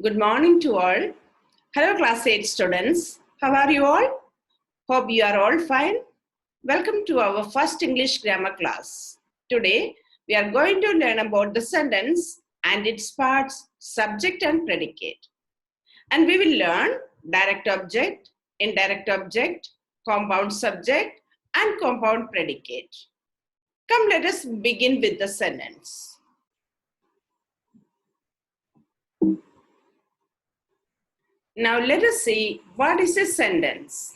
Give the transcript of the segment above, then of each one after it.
Good morning to all. Hello, class 8 students. How are you all? Hope you are all fine. Welcome to our first English grammar class. Today, we are going to learn about the sentence and its parts, subject and predicate. And we will learn direct object, indirect object, compound subject, and compound predicate. Come, let us begin with the sentence. Now let us see what is a sentence.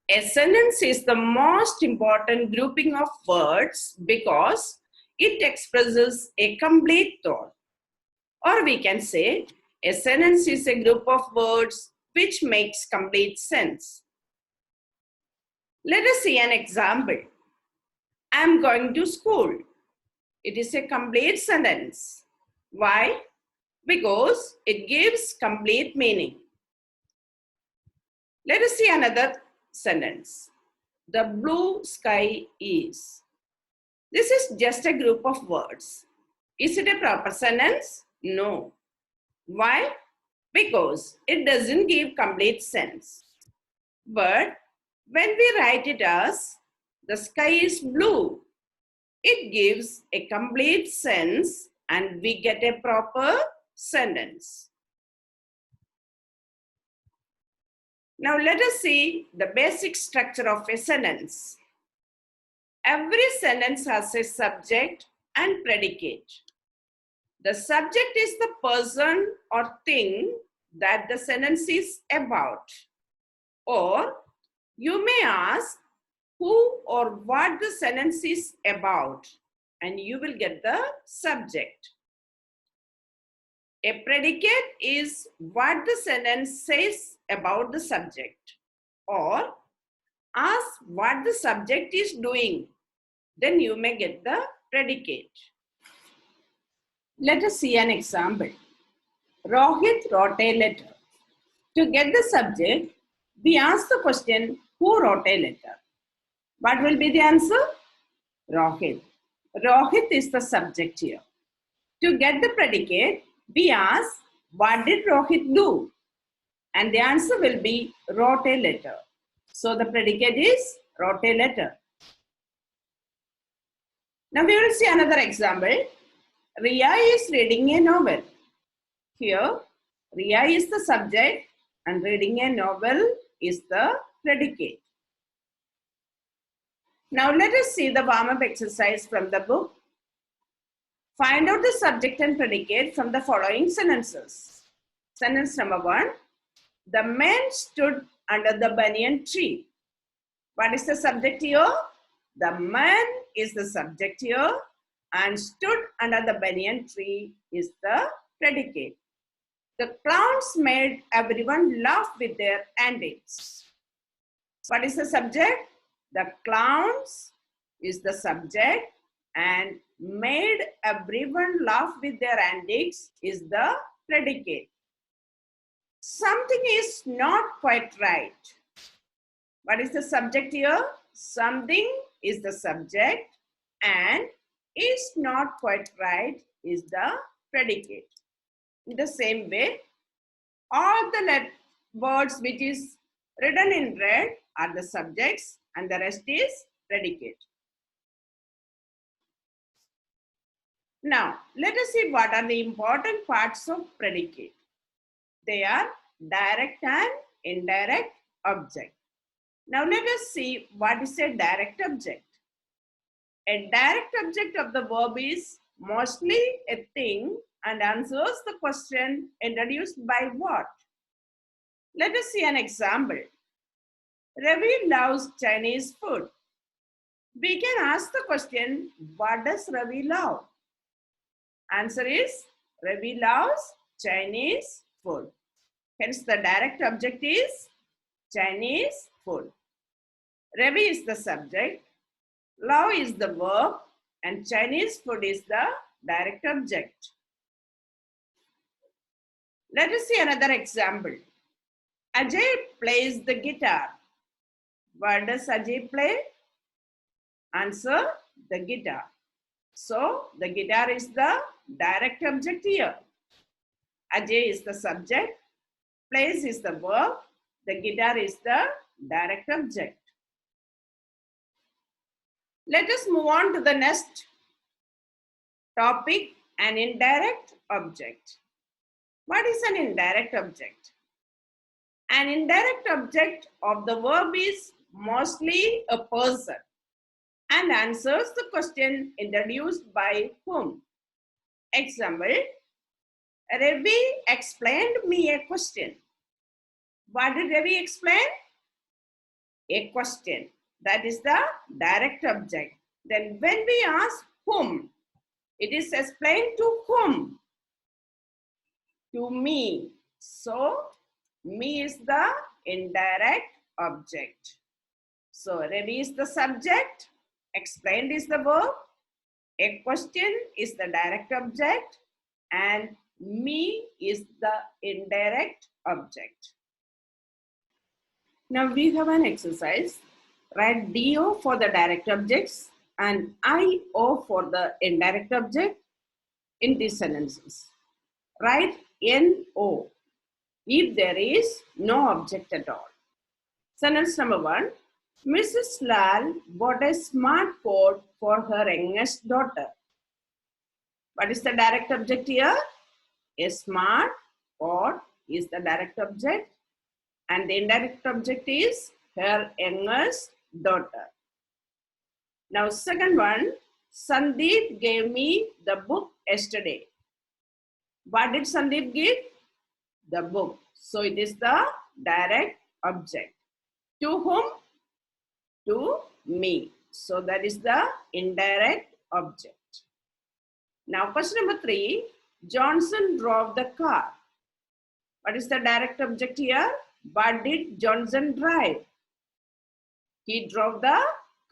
A sentence is the most important grouping of words because it expresses a complete thought. Or we can say a sentence is a group of words which makes complete sense. Let us see an example. I am going to school. It is a complete sentence. Why? Because it gives complete meaning. Let us see another sentence. The blue sky is. This is just a group of words. Is it a proper sentence? No. Why? Because it doesn't give complete sense. But when we write it as the sky is blue, it gives a complete sense and we get a proper sentence. Now let us see the basic structure of a sentence. Every sentence has a subject and predicate. The subject is the person or thing that the sentence is about. Or you may ask who or what the sentence is about and you will get the subject. A predicate is what the sentence says about the subject, or ask what the subject is doing. Then you may get the predicate. Let us see an example. Rohit wrote a letter. To get the subject, we ask the question, who wrote a letter? What will be the answer? Rohit. Rohit is the subject here. To get the predicate, we ask, what did Rohit do? And the answer will be, wrote a letter. So the predicate is, wrote a letter. Now we will see another example. Riya is reading a novel. Here, Riya is the subject and reading a novel is the predicate. Now let us see the warm-up exercise from the book. Find out the subject and predicate from the following sentences. Sentence number 1. The man stood under the banyan tree. What is the subject here? The man is the subject here and stood under the banyan tree is the predicate. The clowns made everyone laugh with their antics. What is the subject? The clowns is the subject and made everyone laugh with their antics is the predicate. Something is not quite right. What is the subject here? Something is the subject and is not quite right is the predicate. In the same way, all the words which is written in red are the subjects and the rest is predicate. Now, let us see what are the important parts of predicate. They are direct and indirect object. Now, let us see what is a direct object. A direct object of the verb is mostly a thing and answers the question introduced by what. Let us see an example. Ravi loves Chinese food. We can ask the question, what does Ravi love? Answer is, Ravi loves Chinese food. Hence, the direct object is Chinese food. Ravi is the subject, love is the verb, and Chinese food is the direct object. Let us see another example. Ajay plays the guitar. What does Ajay play? Answer, the guitar. So, the guitar is the direct object here. Ajay is the subject. Plays is the verb. The guitar is the direct object. Let us move on to the next topic, an indirect object. What is an indirect object? An indirect object of the verb is mostly a person and answers the question introduced by whom. Example, Ravi explained me a question. What did Ravi explain? A question. That is the direct object. Then when we ask whom, it is explained to whom? To me. So, me is the indirect object. So, Ravi is the subject, explained is the verb, a question is the direct object, and me is the indirect object. Now we have an exercise. Write DO for the direct objects and IO for the indirect object in these sentences. Write NO if there is no object at all. Sentence number 1. Mrs. Lal bought a smart coat for her youngest daughter. What is the direct object here? A smart coat is the direct object and the indirect object is her youngest daughter. Now second one, Sandeep gave me the book yesterday. What did Sandeep give? The book. So it is the direct object. To whom? To me. So that is the indirect object. Now question number 3, Johnson drove the car. What is the direct object here? What did Johnson drive? He drove the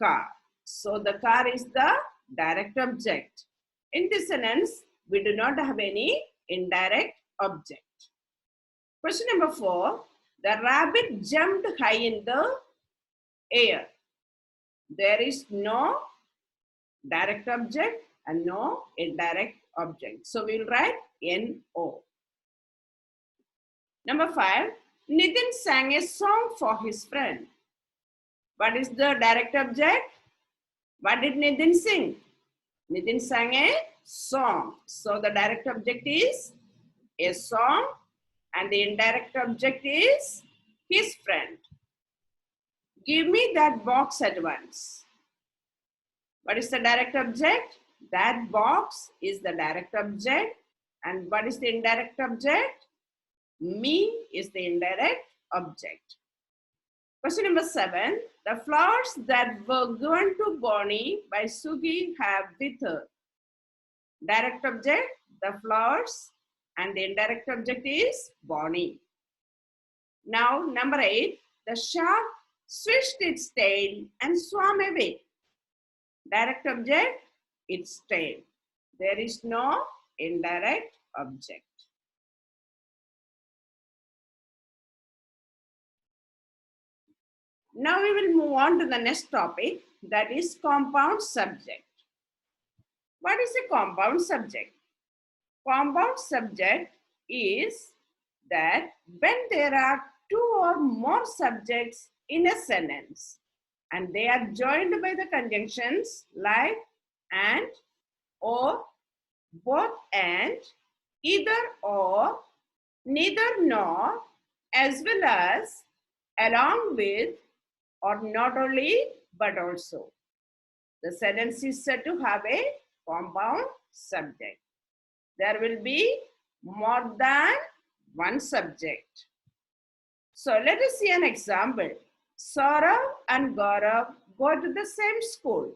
car. So the car is the direct object. In this sentence, we do not have any indirect object. Question number 4, the rabbit jumped high in the air. There is no direct object and no indirect object. So we will write NO. Number 5, Nitin sang a song for his friend. What is the direct object? What did Nitin sing? Nitin sang a song. So the direct object is a song and the indirect object is his friend. Give me that box at once. What is the direct object? That box is the direct object. And what is the indirect object? Me is the indirect object. Question number 7. The flowers that were given to Bonnie by Sugi have with her. Direct object, the flowers, and the indirect object is Bonnie. Now number 8. The shark swished its tail and swam away. Direct object, its tail. There is no indirect object. Now we will move on to the next topic, that is compound subject. What is a compound subject? Compound subject is that when there are 2 or more subjects in a sentence and they are joined by the conjunctions like and, or, both and, either or, neither nor, as well as, along with, or not only but also. The sentence is said to have a compound subject. There will be more than one subject. So let us see an example. Saurav and Gaurav go to the same school.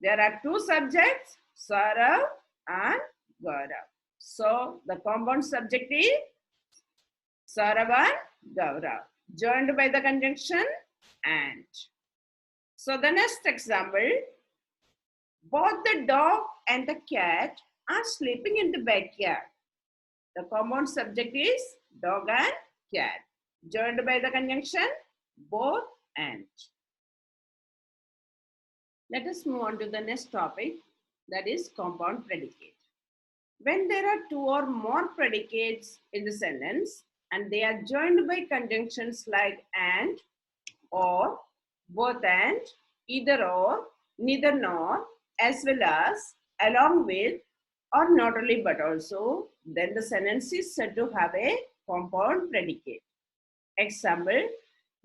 There are 2 subjects, Saurav and Gaurav. So the compound subject is Saurav and Gaurav, joined by the conjunction and. So the next example, both the dog and the cat are sleeping in the backyard. The compound subject is dog and cat, joined by the conjunction both and. Let us move on to the next topic, that is compound predicate. When there are two or more predicates in the sentence and they are joined by conjunctions like and, or, both and, either or, neither nor, as well as, along with, or not only but also, then the sentence is said to have a compound predicate. Example,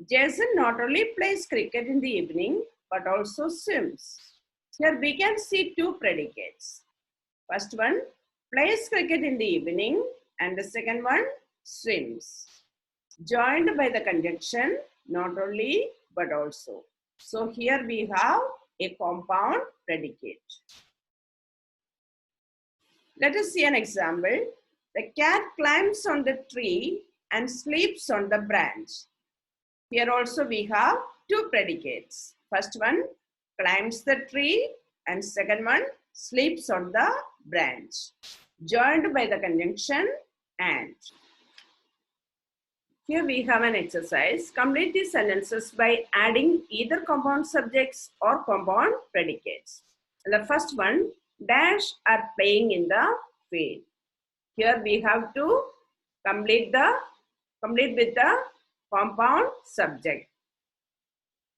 Jason not only plays cricket in the evening but also swims. Here we can see two predicates. First one, plays cricket in the evening, and the second one, swims. Joined by the conjunction, not only but also. So here we have a compound predicate. Let us see an example. The cat climbs on the tree and sleeps on the branch. Here also we have two predicates. First one, climbs the tree, and second one, sleeps on the branch. Joined by the conjunction and. Here we have an exercise. Complete these sentences by adding either compound subjects or compound predicates. The first one, dash are playing in the field. Here we have to complete with the compound subject.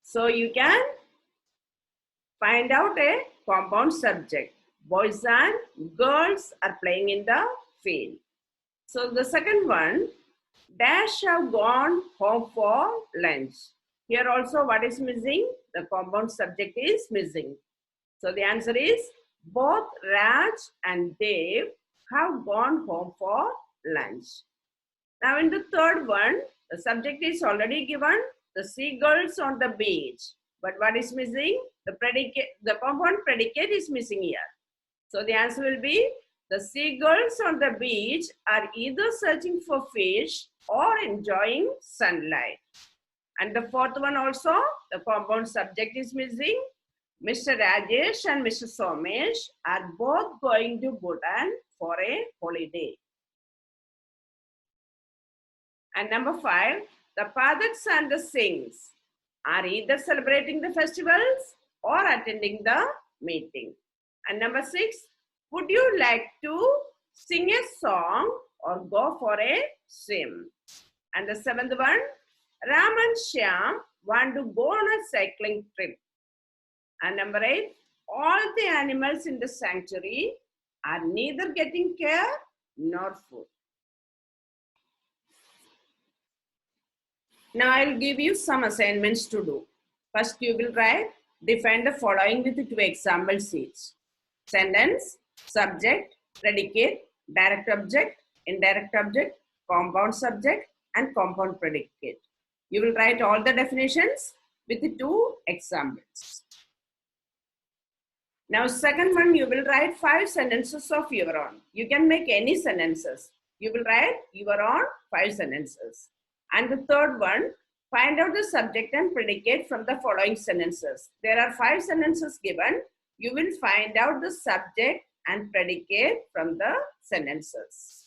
So you can find out a compound subject. Boys and girls are playing in the field. So the second one, dash have gone home for lunch. Here also what is missing? The compound subject is missing. So the answer is both Raj and Dev have gone home for lunch. Now in the third one, the subject is already given, the seagulls on the beach. But what is missing? The predicate, the compound predicate is missing here. So the answer will be the seagulls on the beach are either searching for fish or enjoying sunlight. And the fourth one also, the compound subject is missing. Mr. Rajesh and Mr. Somesh are both going to Bhutan for a holiday. And number 5, the Padaks and the Singhs are either celebrating the festivals or attending the meeting. And number 6, would you like to sing a song or go for a swim? And the 7th one, Ram and Shyam want to go on a cycling trip. And number 8, all the animals in the sanctuary are neither getting care nor food. Now I'll give you some assignments to do. First you will write, define the following with 2 example sheets. Sentence, subject, predicate, direct object, indirect object, compound subject, and compound predicate. You will write all the definitions with 2 examples. Now second one, you will write 5 sentences of your own. You can make any sentences. You will write your own 5 sentences. And the third one, find out the subject and predicate from the following sentences. There are 5 sentences given. You will find out the subject and predicate from the sentences.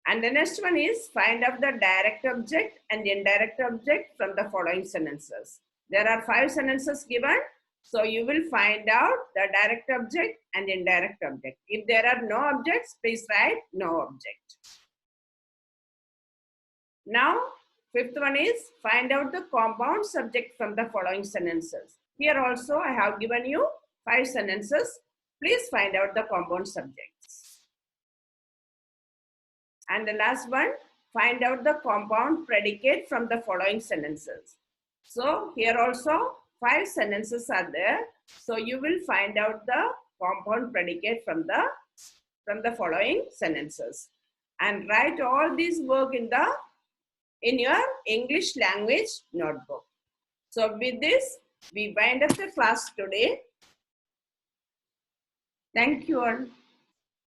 And the next one is find out the direct object and indirect object from the following sentences. There are 5 sentences given. So you will find out the direct object and indirect object. If there are no objects, please write no object. Now, 5th one is find out the compound subject from the following sentences. Here also I have given you 5 sentences. Please find out the compound subjects. And the last one, find out the compound predicate from the following sentences. So here also 5 sentences are there. So you will find out the compound predicate from the following sentences. And write all these work in your English language notebook. So with this, we wind up the class today. Thank you all.